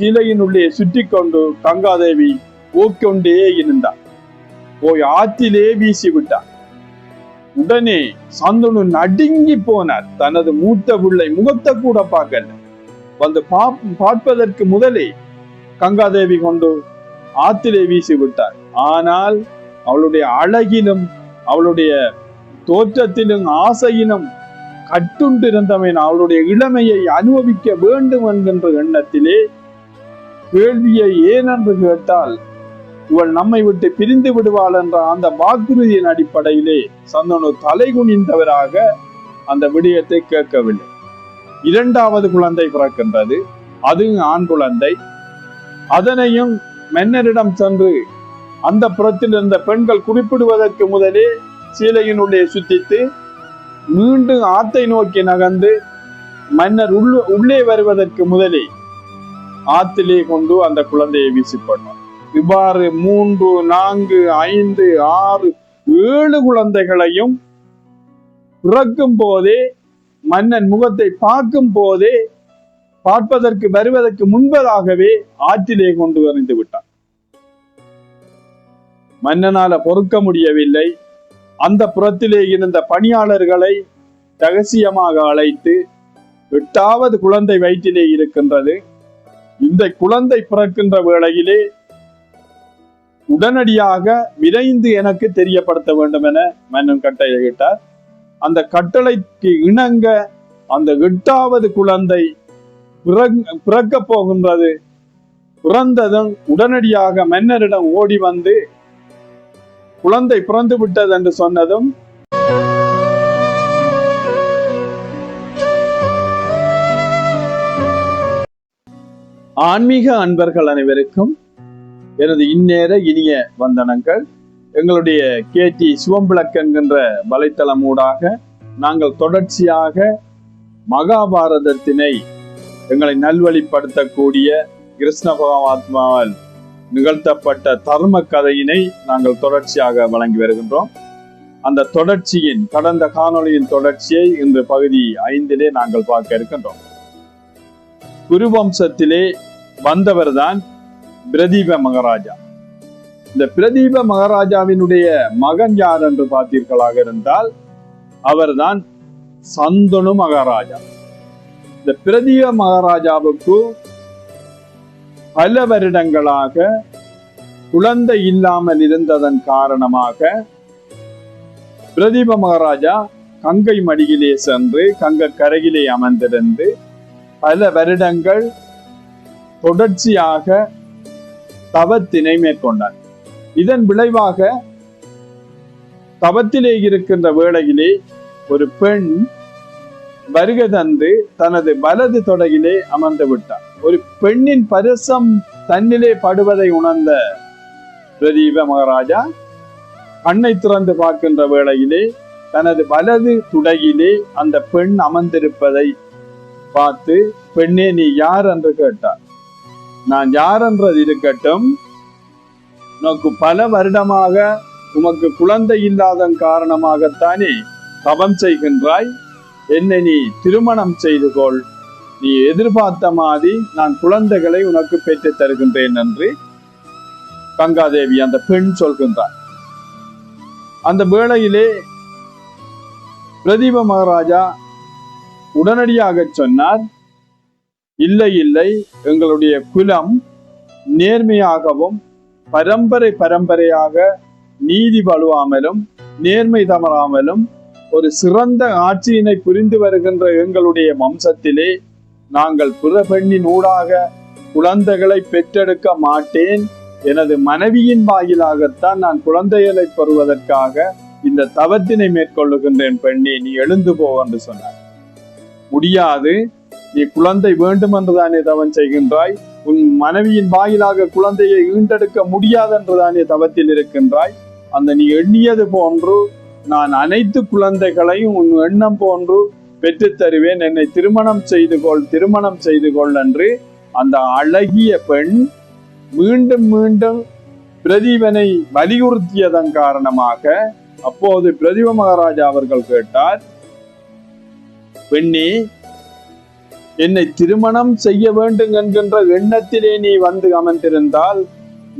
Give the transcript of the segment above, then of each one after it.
சிலையினுள்ளே சுற்றி கொண்டு கங்காதேவி போய்கொண்டே இருந்தார். போய் ஆற்றிலே வீசி விட்டார். உடனே சந்தனு நடுங்கி போனார். தனது மூத்த பிள்ளை முகத்தை கூட பார்க்கல. வந்து பார்ப்பதற்கு முதலே கங்காதேவி கொண்டு ஆற்றிலே வீசி விட்டார். ஆனால் அவளுடைய அழகிலும் அவளுடைய தோற்றத்திலும் ஆசையிலும் கட்டுண்டிருந்தவன் அவளுடைய இளமையை அனுபவிக்க வேண்டும் என்கின்ற எண்ணத்திலே கேள்வியை ஏனென்று கேட்டால் இவள் நம்மை விட்டு பிரிந்து விடுவாள் என்ற அந்த வாக்குறுதியின் அடிப்படையிலே சந்தனு தலை குனிந்தவராக அந்த விடயத்தை கேட்கவில்லை. இரண்டாவது குழந்தை பிறக்கின்றது. அது ஆண் குழந்தை. அதனையும் மன்னரிடம் சென்று அந்த புறத்தில் இருந்த பெண்கள் குறிப்பிடுவதற்கு முதலே சீலையினுள்ளே சுத்தித்து மீண்டும் ஆத்தை நோக்கி நகர்ந்து மன்னர் உள்ளே வருவதற்கு முதலே ஆத்திலே கொண்டு அந்த குழந்தையை வீசிப்பட்டார். இவ்வாறு 3, 4, 5, 6, 7 குழந்தைகளையும் பிறக்கும் போதே மன்னன் முகத்தை பார்க்கும் போதே பார்ப்பதற்கு வருவதற்கு முன்பதாகவே ஆற்றிலே கொண்டு எறிந்து விட்டார். மன்னனால பொறுக்க முடியவில்லை. அந்த புறத்திலே இருந்த பணியாளர்களை ரகசியமாக அழைத்து 8வது குழந்தை வயிற்றிலே இருக்கின்றது. இந்த குழந்தை பிறக்கின்ற வேளையிலே உடனடியாக விரைந்து எனக்கு தெரியப்படுத்த வேண்டும் என மன்னன் கட்டளையிட்டார். அந்த கட்டளைக்கு இணங்க அந்த 8வது குழந்தை பிறக்க போகின்றது. பிறந்ததும் உடனடியாக மன்னரிடம் ஓடி வந்து குழந்தை பிறந்து விட்டது என்று சொன்னதும் ஆன்மீக அன்பர்கள் அனைவருக்கும் எனது இந்நேர இனிய வந்தனங்கள். எங்களுடைய KT சிவம்பிளக் என்கின்ற வலைத்தளம் ஊடாக நாங்கள் தொடர்ச்சியாக மகாபாரதத்தினை எங்களை நல்வழிப்படுத்தக்கூடிய கிருஷ்ண பரமாத்மாவால் நிகழ்த்தப்பட்ட தர்ம கதையினை நாங்கள் தொடர்ச்சியாக வழங்கி வருகின்றோம். அந்த தொடர்ச்சியின் கடந்த காணொளியின் தொடர்ச்சியை இன்று பகுதி 5 நாங்கள் பார்க்க இருக்கின்றோம். குருவம்சத்திலே வந்தவர்தான் பிரதீப மகாராஜா. இந்த பிரதீப மகாராஜாவினுடைய மகன் யார் என்று பார்த்தீர்களாக இருந்தால் அவர்தான் சந்தனு மகாராஜா. இந்த பிரதீப மகாராஜாவுக்கு பல வருடங்களாக குழந்தை இல்லாமல் இருந்ததன் காரணமாக பிரதீப மகாராஜா கங்கை மடியிலே சென்று கங்கை கரையிலே அமர்ந்திருந்து பல வருடங்கள் தொடர்ச்சியாக தவத்தினை மேற்கொண்டார். இதன் விளைவாக தவத்திலே இருக்கின்ற வேளையிலே ஒரு பெண் வருகை தந்து தனது வலது தொடையிலே அமர்ந்து விட்டார். ஒரு பெண்ணின் பரசம் தன்னிலே படுவதை உணர்ந்த பிரதீப மகாராஜா கண்ணை திறந்து பார்க்கின்ற வேளையிலே தனது வலது துடையிலே அந்த பெண் அமர்ந்திருப்பதை பார்த்து, பெண்ணே நீ யார் என்று கேட்டார். நான் யார் என்றது இருக்கட்டும், உனக்கு பல வருடமாக உமக்கு குழந்தை இல்லாத காரணமாகத்தானே தவம் செய்கின்றாய். என்னை நீ திருமணம் செய்து கொள். நீ எதிர்பார்த்த மாதிரி நான் குழந்தைகளை உனக்கு பெற்று தருகின்றேன் என்று கங்காதேவி அந்த பெண் சொல்கின்றார். அந்த வேளையிலே பிரதீப மகாராஜா உடனடியாக சொன்னார், இல்லை இல்லை, எங்களுடைய குலம் நேர்மையாகவும் பரம்பரையாக நீதி வலுவாமலும் நேர்மை தவறாமலும் ஒரு சிறந்த ஆட்சியினை புரிந்து வருகின்ற எங்களுடைய வம்சத்திலே நாங்கள் பிற பெண்ணின் ஊடாக குழந்தைகளை பெற்றெடுக்க மாட்டேன். எனது மனைவியின் வாயிலாகத்தான் நான் குழந்தைகளை பெறுவதற்காக இந்த தவத்தினை மேற்கொள்ளுகின்றேன். பெண்ணே நீ எழுந்து போ என்று சொன்னார். முடியாது, நீ குழந்தை வேண்டும் என்றுதானே தவம் செய்கின்றாய். உன் மனைவியின் வாயிலாக குழந்தையை ஈண்டெடுக்க முடியாது என்றுதானே தவத்தில் இருக்கின்றாய். அந்த நீ எண்ணியது போன்று நான் அனைத்து குழந்தைகளையும் உன் எண்ணம் போன்று பெற்றுத் தருவேன். என்னை திருமணம் செய்து கொள் என்று அந்த அழகிய பெண் மீண்டும் மீண்டும் பிரதீபனை வலியுறுத்தியதன் காரணமாக அப்போது பிரதீப மகாராஜா அவர்கள் கேட்டார், பெண்ணே என்னை திருமணம் செய்ய வேண்டும் என்கின்ற எண்ணத்திலே நீ வந்து அமர்ந்திருந்தால்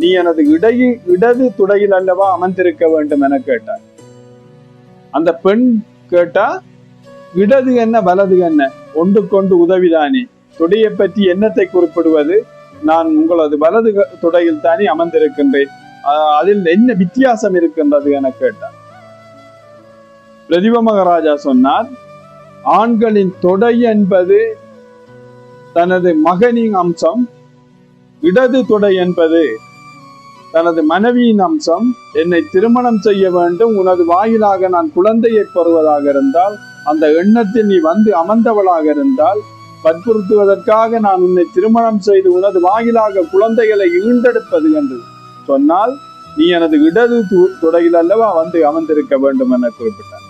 நீ எனது இடது துடையில் அல்லவா அமர்ந்திருக்க வேண்டும் என கேட்டார். அந்த பெண் கேட்டா, இடது என்ன வலது என்ன, ஒன்றுக்கொண்டு உதவிதானே, துடையை பற்றி என்னத்தை குறிப்பிடுவது, நான் உங்களது வலது துடையில் தானே அமர்ந்திருக்கின்றேன், அதில் என்ன வித்தியாசம் இருக்கின்றது என கேட்டார். பிரதிப மகாராஜா சொன்னார், ஆண்களின் தொடை என்பது தனது மகனின் அம்சம், இடது தொடை என்பது தனது மனைவியின் அம்சம். என்னை திருமணம் செய்ய வேண்டும், உனது வாயிலாக நான் குழந்தையை பெறுவதாக இருந்தால், அந்த எண்ணத்தில் நீ வந்து அமர்ந்தவளாக இருந்தால், வற்புறுத்துவதற்காக நான் உன்னை திருமணம் செய்து உனது வாயிலாக குழந்தைகளை ஈண்டெடுப்பது என்று சொன்னால் நீ எனது இடது துடையில் அல்லவா வந்து அமர்ந்திருக்க வேண்டும் என குறிப்பிட்டார்.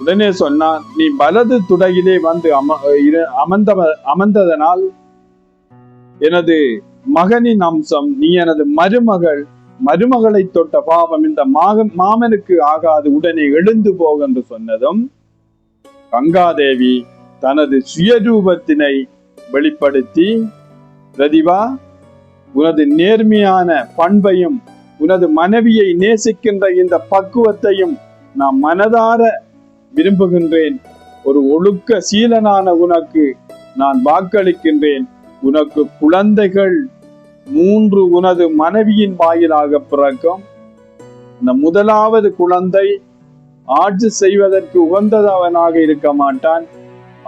உடனே சொன்னார், நீ வலது துடையிலே வந்து அமர்ந்ததனால் எனது மகனின் அம்சம், நீ எனது மருமகளை தொட்ட பாவம் இந்த மாமனுக்கு ஆகாது, உடனே எழுந்து போக என்று சொன்னதும் கங்காதேவி தனது சுயரூபத்தினை வெளிப்படுத்தி, பிரதிபா, உனது நேர்மையான பண்பையும் உனது மனைவியை நேசிக்கின்ற இந்த பக்குவத்தையும் நான் மனதார விரும்புகின்றேன். ஒரு ஒழுக்க சீலனான உனக்கு நான் வாக்களிக்கின்றேன். உனக்கு குழந்தைகள் 3 உனது மனைவியின் வாயிலாக பிறக்கும். இந்த முதலாவது குழந்தை ஆட்சி செய்வதற்கு உகந்தவனாக இருக்க மாட்டான்.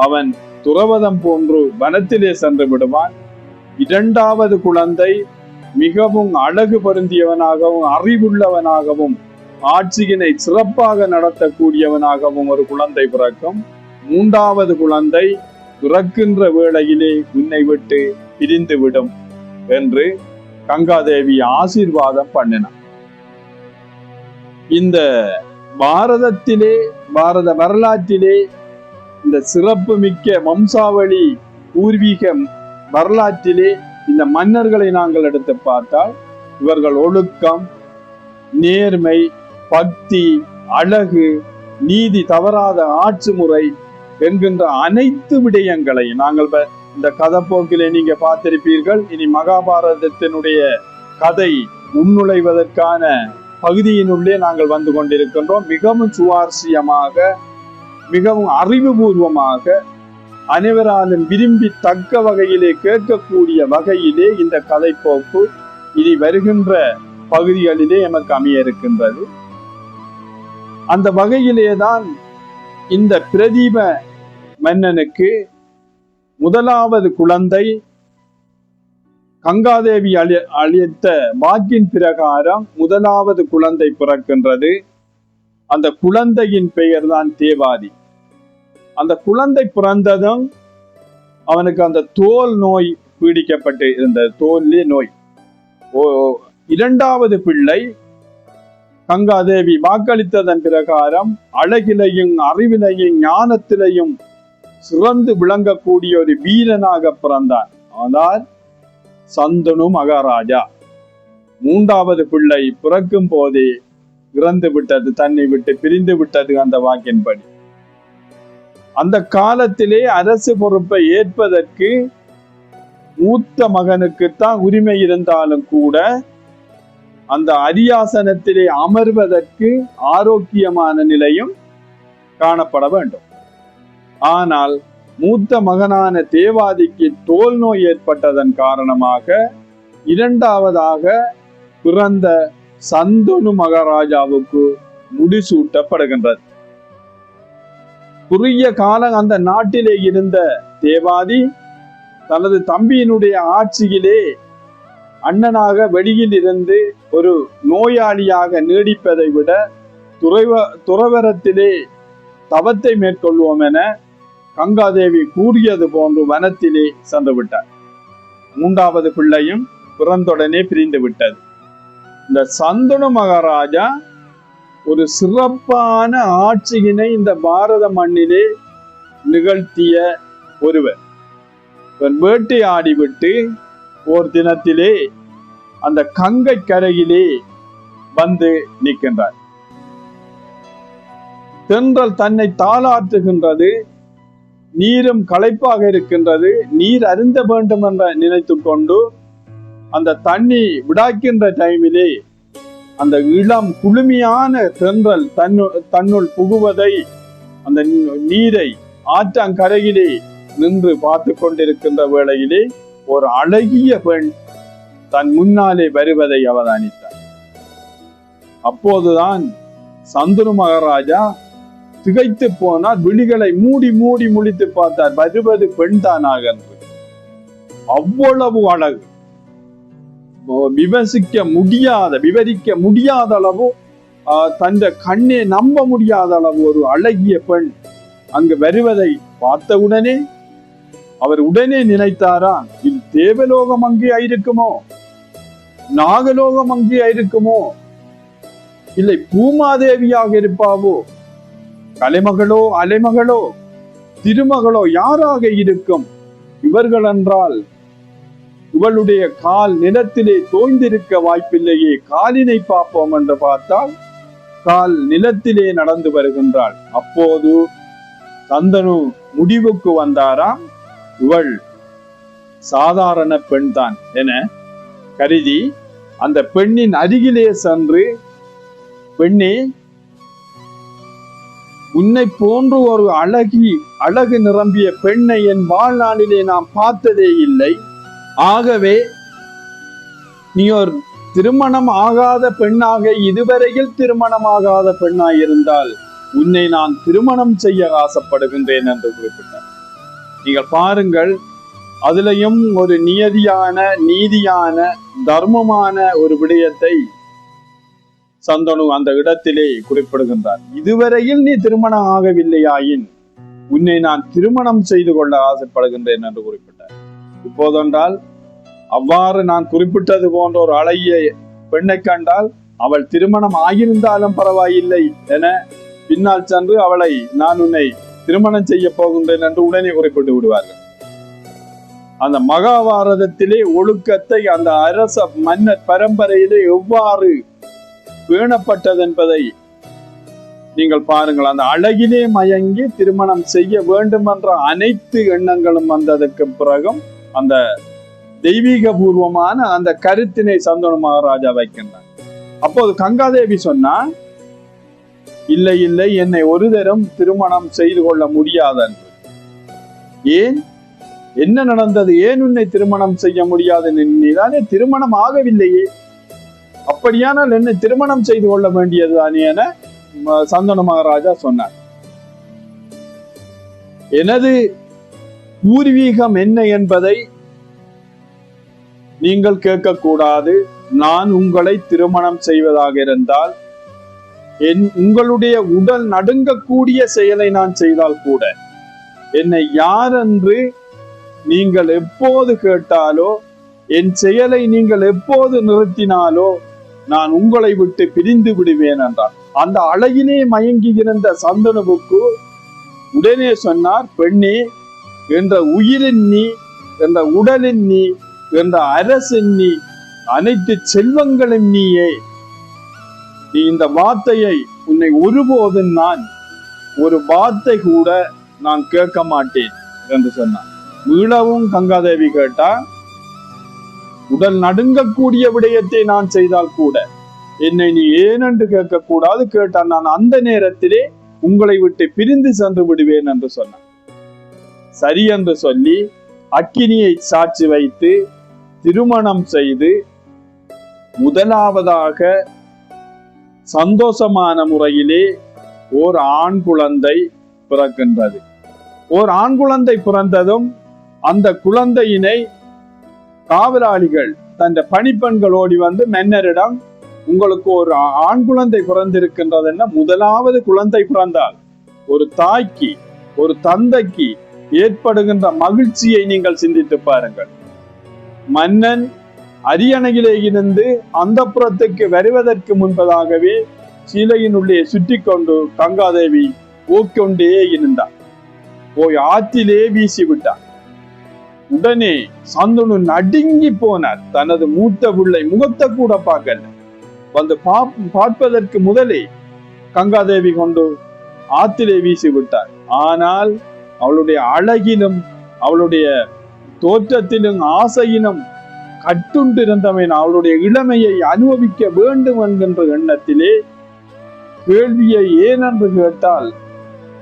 அவன் துறவதம் போன்று வனத்திலே சென்று விடுவான். 2வது குழந்தை மிகவும் அழகு பொருந்தியவனாகவும் அறிவுள்ளவனாகவும் ஆட்சியினை சிறப்பாக நடத்தக்கூடியவனாகவும் ஒரு குழந்தை பிறக்கும். 3வது குழந்தை பிறக்கின்ற வேளையிலே உன்னை விட்டு பிரிந்து விடும் என்று கங்காதேவி ஆசீர்வாதம் பண்ணினார். இந்த பாரத வரலாற்றிலே இந்த சிறப்பு மிக்க வம்சாவளி பூர்வீக வரலாற்றிலே இந்த மன்னர்களை நாங்கள் எடுத்து பார்த்தால், இவர்கள் ஒழுக்கம், நேர்மை, பக்தி, அழகு, நீதி தவறாத ஆட்சி முறை என்கின்ற அனைத்து விடயங்களையும் நாங்கள் இந்த கதைப்போக்கிலே நீங்க பார்த்திருப்பீர்கள். இனி மகாபாரதத்தினுடைய கதை உள்நுழைவதற்கான பகுதியினுள்ளே நாங்கள் வந்து கொண்டிருக்கின்றோம். மிகவும் சுவாரஸ்யமாக, மிகவும் அறிவுபூர்வமாக, அனைவராலும் விரும்பி தக்க வகையிலே கேட்கக்கூடிய வகையிலே இந்த கதைப்போக்கு இனி வருகின்ற பகுதிகளிலே எமக்கு அமைய இருக்கின்றது. அந்த வகையிலேதான் இந்த பிரதீப மன்னனுக்கு முதலாவது குழந்தை கங்காதேவி அளித்த வாக்கின் பிரகாரம் முதலாவது குழந்தை பிறக்கின்றது. அந்த குழந்தையின் பெயர் தான் தேவாதி. அந்த குழந்தை பிறந்ததும் அவனுக்கு அந்த தோல் நோய் பீடிக்கப்பட்டு இருந்தது, தோல்லே நோய். 2வது பிள்ளை கங்காதேவி வாக்களித்ததன் பிரகாரம் அழகிலையும் அறிவிலையும் ஞானத்திலையும் சிறந்து விளங்கக்கூடிய ஒரு வீரனாக பிறந்தான். ஆனால் சந்தனு மகாராஜா. 3வது பிள்ளை பிறக்கும் போதே இறந்து விட்டது, தன்னை விட்டு பிரிந்து விட்டது அந்த வாக்கின்படி. அந்த காலத்திலே அரசு பொறுப்பை ஏற்பதற்கு மூத்த மகனுக்குத்தான் உரிமை இருந்தாலும் கூட அந்த அரியாசனத்திலே அமர்வதற்கு ஆரோக்கியமான நிலையும் காணப்பட வேண்டும். ஆனால் மூத்த மகனான தேவாதிக்கு தோல் நோய் ஏற்பட்டதன் காரணமாக 2வதாக பிறந்த சந்தனு மகாராஜாவுக்கு முடிசூட்டப்படுகின்றது. குறுகிய காலம் அந்த நாட்டிலே இருந்த தேவாதி தனது தம்பியினுடைய ஆட்சியிலே அண்ணனாக வெளியில் இருந்து ஒரு நோயாளியாக நீடிப்பதை விட துறவரத்திலே தவத்தை மேற்கொள்வோம் என கங்காதேவி கூறியது போன்று வனத்திலே சென்று விட்டார். 3வது பிள்ளையும் பிறந்தொடனே பிரிந்து விட்டது. இந்த சந்தனு மகாராஜா ஒரு சிறப்பான ஆட்சியினை இந்த பாரத மண்ணிலே நிகழ்த்திய ஒருவர். வேட்டையாடி விட்டு ஓர் தினத்திலே அந்த கங்கை கரையிலே வந்து நிற்கின்றார். தென்றல் தன்னை தாளாற்றுகின்றது. நீரும் களைப்பாக இருக்கின்றது, நீர் அருந்த வேண்டும் என்ற நினைத்து கொண்டு அந்த தண்ணி விடாக்கின்ற டைமிலே அந்த இளம் குளுமையான தென்றல் தன்னுள் புகுவதை, அந்த நீரை ஆற்றங்கரையிலே நின்று பார்த்து கொண்டிருக்கின்ற வேளையிலே ஒரு அழகிய பெண் தன் முன்னாலே வருவதை அவதானித்தார். அப்போதுதான் சந்துரு மகாராஜா திகைத்து போனார். விழிகளை மூடி மூடி முழித்து பார்த்தார். வருவது பெண் தானாக என்று. அவ்வளவு அழகு, விவரிக்க முடியாத அளவு, தன் கண்ணே நம்ப முடியாத அளவு ஒரு அழகிய பெண் அங்கு வருவதை பார்த்தவுடனே அவர் உடனே நினைத்தாரா, இது தேவலோகம் அங்கே இருக்குமோ, நாகலோகம் அங்கே இருக்குமோ, இல்லை பூமாதேவியாக இருப்பாவோ, கலைமகளோ அலைமகளோ திருமகளோ யாராக இருக்கும். இவர்கள் என்றால் இவளுடைய கால் நிலத்திலே தோய்ந்திருக்க வாய்ப்பில்லையே, காலினை பார்ப்போம் என்று பார்த்தால் கால் நிலத்திலே நடந்து வருகின்றாள். அப்போது சந்தனு முடிவுக்கு வந்தாராம், இவள் சாதாரண பெண் தான் என கருதி அந்த பெண்ணின் அருகிலே சென்று, பெண்ணே, உன்னை போன்று ஒரு அழகு நிரம்பிய பெண்ணை என் வாழ்நாளிலே நாம் பார்த்ததே இல்லை. ஆகவே நீ ஒரு திருமணம் ஆகாத பெண்ணாக, இதுவரையில் திருமணம் ஆகாத பெண்ணாய் இருந்தால் உன்னை நான் திருமணம் செய்ய ஆசைப்படுகின்றேன் என்று குறிப்பிட்டார். நீங்கள் பாருங்கள், அதிலையும் ஒரு நீதியான தர்மமான ஒரு விடயத்தை சந்தனு அந்த இடத்திலே குறிப்பிடுகின்றார். இதுவரையில் நீ திருமணம் ஆகவில்லையாயின் உன்னை நான் திருமணம் செய்து கொள்ள ஆசைப்படுகின்றேன் என்று குறிப்பிட்டார். இப்போதென்றால் அவ்வாறு நான் குறிப்பிட்டது போன்ற ஒரு அழகிய பெண்ணை கண்டால் அவள் திருமணம் ஆகியிருந்தாலும் பரவாயில்லை என பின்னால் சென்று அவளை நான் உன்னை திருமணம் செய்ய போகின்றேன் என்று உடனே குறிப்பிட்டு விடுவார்கள். அந்த மகாபாரதத்திலே ஒழுக்கத்தை அந்த அரச மன்னர் பரம்பரையிலே எவ்வாறு பேணப்பட்டது என்பதை நீங்கள் பாருங்கள். அந்த அழகிலே மயங்கி திருமணம் செய்ய வேண்டும் என்ற அனைத்து எண்ணங்களும் வந்ததற்கு பிறகும் அந்த தெய்வீக பூர்வமான அந்த கருத்தினை சந்தனு மகாராஜா வைக்கின்றார். அப்போது கங்காதேவி சொன்னா, இல்லை இல்லை, என்னை ஒரு தரம் திருமணம் செய்து கொள்ள முடியாது என்று. ஏன், என்ன நடந்தது, ஏன் உன்னை திருமணம் செய்ய முடியாது? நீதானே திருமணம் ஆகவில்லையே, அப்படியானால் என்னை திருமணம் செய்து கொள்ள வேண்டியதுதானே என சந்தனு மகாராஜா சொன்னார். எனது பூர்வீகம் என்ன என்பதை நீங்கள் கேட்கக்கூடாது. நான் உங்களை திருமணம் செய்வதாக இருந்தால் உங்களுடைய உடல் நடுங்கக்கூடிய செயலை நான் செய்தால் கூட, என்னை யார் என்று நீங்கள் எப்போது கேட்டாலோ, என் செயலை நீங்கள் எப்போது நிறுத்தினாலோ நான் உங்களை விட்டு பிரிந்து விடுவேன் என்றார். அந்த அழகிலே மயங்கி இருந்த சந்தனுவுக்கு உடனே சொன்னார், பெண்ணே, என்ற உயிரின் நீ, என்ற உடலின் நீ, என்ற அரசின் நீ, அனைத்து செல்வங்களும் நீயே. நீ இந்த வார்த்தையை, உன்னை ஒருபோதும் நான் ஒரு வார்த்தை கூட நான் கேட்க மாட்டேன் என்று சொன்னான். மீளவும் கங்காதேவி கேட்டா, உடல் நடுங்கக்கூடிய விடயத்தை நான் செய்தால் கூட என்னை நீ ஏனென்று கேட்கக்கூடாது, கேட்டால் நான் அந்த நேரத்திலே உங்களை விட்டு பிரிந்து சென்று விடுவேன் என்று சொன்னான். சரி என்று சொல்லி அக்கினியை சாட்சி வைத்து திருமணம் செய்து முதலாவதாக சந்தோஷமான முறையிலே ஓர் ஆண் குழந்தை பிறக்கின்றது. ஓர் ஆண் குழந்தை பிறந்ததும் அந்த குழந்தையினை காவலாளிகள், தன் பணிப்பெண்கள் ஓடி வந்து மன்னரிடம், உங்களுக்கு ஒரு ஆண் குழந்தை பிறந்திருக்கின்றது என்ன, முதலாவது குழந்தை பிறந்தால் ஒரு தாய்க்கு, ஒரு தந்தைக்கு ஏற்படுகின்ற மகிழ்ச்சியை நீங்கள் சிந்தித்து பாருங்கள். மன்னன் அரியணையிலே இருந்து அந்த புறத்துக்கு வருவதற்கு முன்பதாகவே சீலையினுள்ளே சுற்றி கொண்டு கங்காதேவி போய்கொண்டே இருந்தார். போய் ஆற்றிலே வீசி விட்டார். உடனே சந்தனு நடுங்கி போனார். தனது மூத்த பிள்ளை முகத்தை கூட பார்க்கல. வந்து பார்ப்பதற்கு முதலே கங்காதேவி கொண்டு ஆற்றிலே வீசி விட்டார். ஆனால் அவளுடைய அழகிலும் அவளுடைய தோற்றத்திலும் ஆசையிலும் கட்டுண்டிருந்தவன் அவளுடைய இளமையை அனுபவிக்க வேண்டும் என்கின்ற எண்ணத்திலே கேள்வியை ஏனென்று கேட்டால்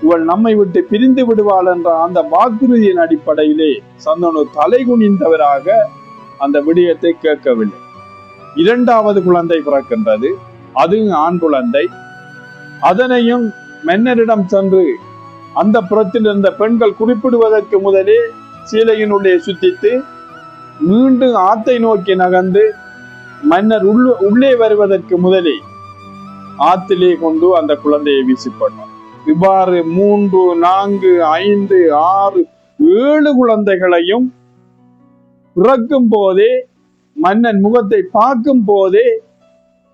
இவள் நம்மை விட்டு பிரிந்து விடுவாள் என்ற அந்த வாக்குறுதியின் அடிப்படையிலே சந்தனு தலைகுனிந்தவராக அந்த விடயத்தை கேட்கவில்லை. இரண்டாவது குழந்தை பிறக்கின்றது. அது ஆண் குழந்தை. அதனையும் மன்னரிடம் சென்று அந்த புறத்தில் இருந்த பெண்கள் குறிப்பிடுவதற்கு முதலே சீலையினுள்ளே சுத்தித்து மீண்டும் ஆத்தை நோக்கி நகர்ந்து மன்னர் உள்ளே வருவதற்கு முதலே ஆத்திலே கொண்டு அந்த குழந்தையை வீசிப்பட்டார். இவ்வாறு 3, 4, 5, 6, 7 குழந்தைகளையும் பிறக்கும் போதே மன்னன் முகத்தை பார்க்கும் போதே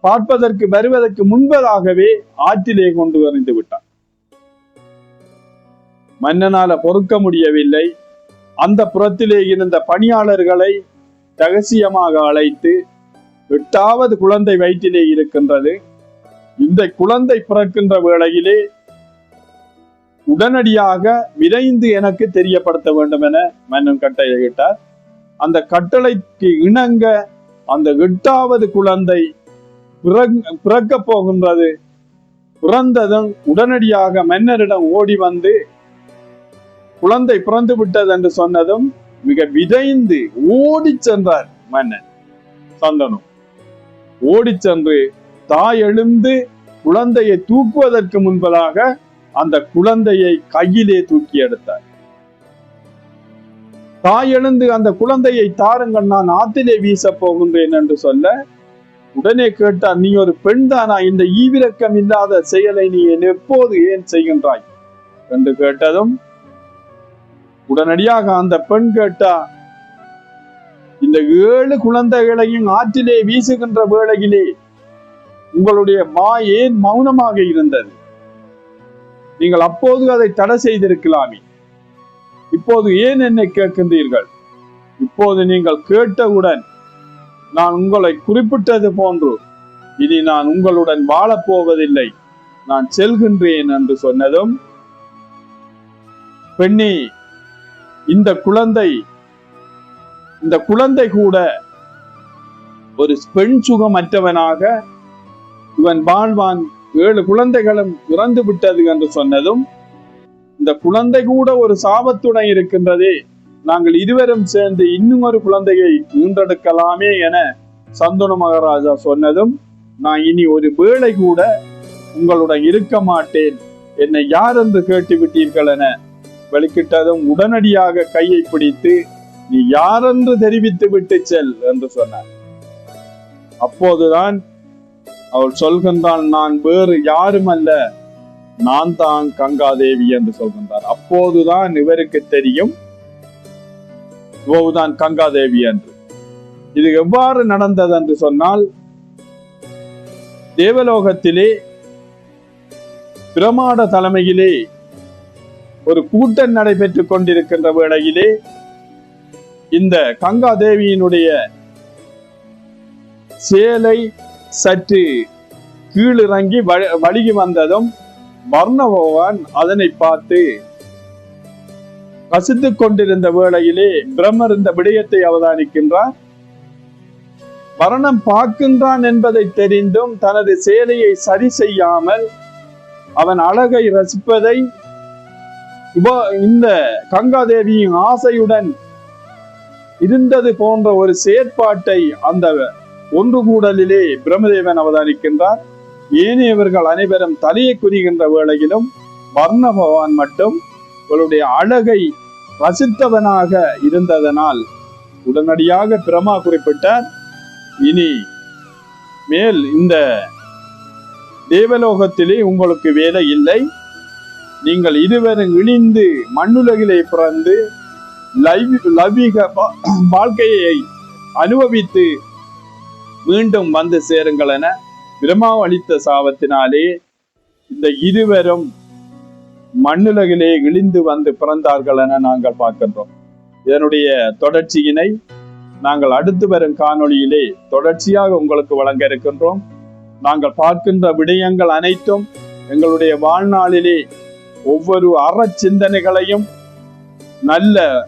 பார்ப்பதற்கு வருவதற்கு முன்பதாகவே ஆற்றிலே கொண்டு எறிந்து விட்டார். மன்னனால பொறுக்க முடியவில்லை. அந்த புறத்திலே இருந்த பணியாளர்களை ரகசியமாக அழைத்து 8வது குழந்தை வயிற்றிலே இருக்கின்றது. இந்த குழந்தை பிறக்கின்ற வேளையிலே உடனடியாக விரைந்து எனக்கு தெரியப்படுத்த வேண்டும் என மன்னன் கட்டளையிட்டார். அந்த கட்டளைக்கு இணங்க அந்த 8வது குழந்தை பிறக்க போகின்றது. பிறந்ததும் உடனடியாக மன்னரிடம் ஓடி வந்து குழந்தை பிறந்து விட்டது என்று சொன்னதும் மிக விரைந்து ஓடி சென்றார் மன்னன் சந்தனு. ஓடி சென்று தாய் எழுந்து குழந்தையை தூக்குவதற்கு முன்பதாக அந்த குழந்தையை கையிலே தூக்கி எடுத்தார். தாய் எழுந்து அந்த குழந்தையை தாருங்கள், நான் ஆத்திலே வீச போகின்றேன் என்று சொல்ல உடனே கேட்டார், நீ ஒரு பெண் தானா? இந்த ஈவிரக்கம் இல்லாத செயலை நீ எப்போது ஏன் செய்கின்றாய் என்று கேட்டதும் உடனடியாக அந்த பெண் கேட்டா, இந்த 7 குழந்தைகளையும் ஆற்றிலே வீசுகின்ற வேளையிலே உங்களுடைய வாய் ஏன் மௌனமாக இருந்தது? நீங்கள் அப்போது அதை தடை செய்திருக்கலாமே. இப்போது ஏன் என்னை கேட்கின்றீர்கள்? இப்போது நீங்கள் கேட்டவுடன் நான் உங்களை குறிப்பிட்டது போன்று இனி நான் உங்களுடன் வாழப் போவதில்லை, நான் செல்கின்றேன் என்று சொன்னதும், பெண்ணே, இந்த குழந்தை கூட ஒரு பெண் சுகமற்றவனாக இவன் வாழ்வான், 7 குழந்தைகளும் இறந்து விட்டது என்று சொன்னதும், இந்த குழந்தை கூட ஒரு சாபத்துடன் இருக்கின்றதே, நாங்கள் இருவரும் சேர்ந்து இன்னும் ஒரு குழந்தையை ஈன்றெடுக்கலாமே என சந்தனு மகாராஜா சொன்னதும், நான் இனி ஒரு வேளை கூட உங்களுடன் இருக்க மாட்டேன், என்னை யார் என்று கேட்டு விட்டீர்கள் என வெளிக்கிட்டதும் உடனடியாக கையை பிடித்து நீ யாரென்று தெரிவித்து விட்டு செல் என்று சொன்னார். அப்போதுதான் அவள் சொல்கின்றான், நான் வேறு யாரும் அல்ல, நான் தான் கங்காதேவி என்று சொல்கின்றார். அப்போதுதான் இவருக்கு தெரியும் இவவுதான் கங்காதேவி என்று. இது எவ்வாறு நடந்தது என்று சொன்னால், தேவலோகத்திலே பிரமாட தலைமையிலே ஒரு கூட்டம் நடைபெற்றுக் கொண்டிருக்கின்ற வேளையிலே இந்த கங்காதேவியினுடைய சேலை சற்று கீழிறங்கி வழுகி வந்ததும் வர்ண பகவான் அதனை பார்த்து ரசித்துக் கொண்டிருந்த வேளையிலே பிரம்மர் இந்த விடயத்தை அவதானிக்கின்றார். வர்ணம் பார்க்கின்றான் என்பதை தெரிந்தும் தனது சேலையை சரி செய்யாமல் அவன் அழகை ரசிப்பதை இந்த கங்காதேவியின் ஆசையுடன் இருந்தது போன்ற ஒரு செயற்பாட்டை அந்த ஒன்று கூடலிலே பிரம்மதேவன் அவதானிக்கின்றார். ஏனையவர்கள் அனைவரும் தலையை குறிகின்ற வேளையிலும் வர்ண பகவான் மட்டும் அவளுடைய அழகை ரசித்தவனாக இருந்ததனால் உடனடியாக பிரம்மா குறிப்பிட்டார், இனி மேல் இந்த தேவலோகத்திலே உங்களுக்கு வேலை இல்லை, நீங்கள் இருவரும் இணைந்து மண்ணுலகிலே பிறந்து லௌகிக வாழ்க்கையை அனுபவித்து மீண்டும் வந்து சேருங்கள் என பிரம்மா அளித்த சாபத்தினாலே இந்த இருவரும் மண்ணுலகிலே இழிந்து வந்து பிறந்தார்கள் என நாங்கள் பார்க்கின்றோம். இதனுடைய தொடர்ச்சியினை நாங்கள் அடுத்து வரும் காணொளியிலே தொடர்ச்சியாக உங்களுக்கு வழங்க இருக்கின்றோம். நாங்கள் பார்க்கின்ற விடயங்கள் அனைத்தும் எங்களுடைய வாழ்நாளிலே ஒவ்வொரு அற சிந்தனைகளையும் நல்ல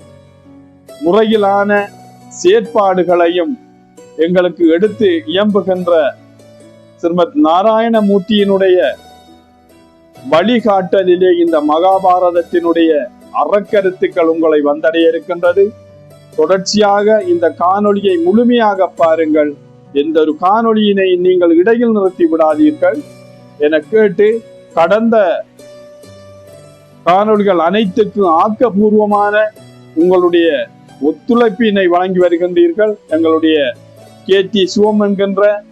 முறையிலான செயற்பாடுகளையும் எங்களுக்கு எடுத்து இயம்புகின்ற ஸ்ரீமத் நாராயணமூர்த்தியினுடைய வழிகாட்டலிலே இந்த மகாபாரதத்தினுடைய அறக்கருத்துக்கள் உங்களை வந்தடைய இருக்கின்றது. தொடர்ச்சியாக இந்த காணொளியை முழுமையாக பாருங்கள். எந்த ஒரு காணொளியினை நீங்கள் இடையில் நிறுத்தி விடாதீர்கள் என கேட்டு, கடந்த காணொளிகள் அனைத்துக்கும் ஆக்கப்பூர்வமான உங்களுடைய ஒத்துழைப்பினை வழங்கி வருகின்றீர்கள். எங்களுடைய KT சிவம் என்கின்ற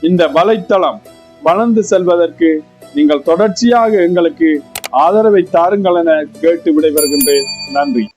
இந்த வலைத்தளம் வளர்ந்து செல்வதற்கு நீங்கள் தொடர்ச்சியாக எங்களுக்கு ஆதரவை தாருங்கள் என கேட்டு விடைபெறுகின்றேன். நன்றி.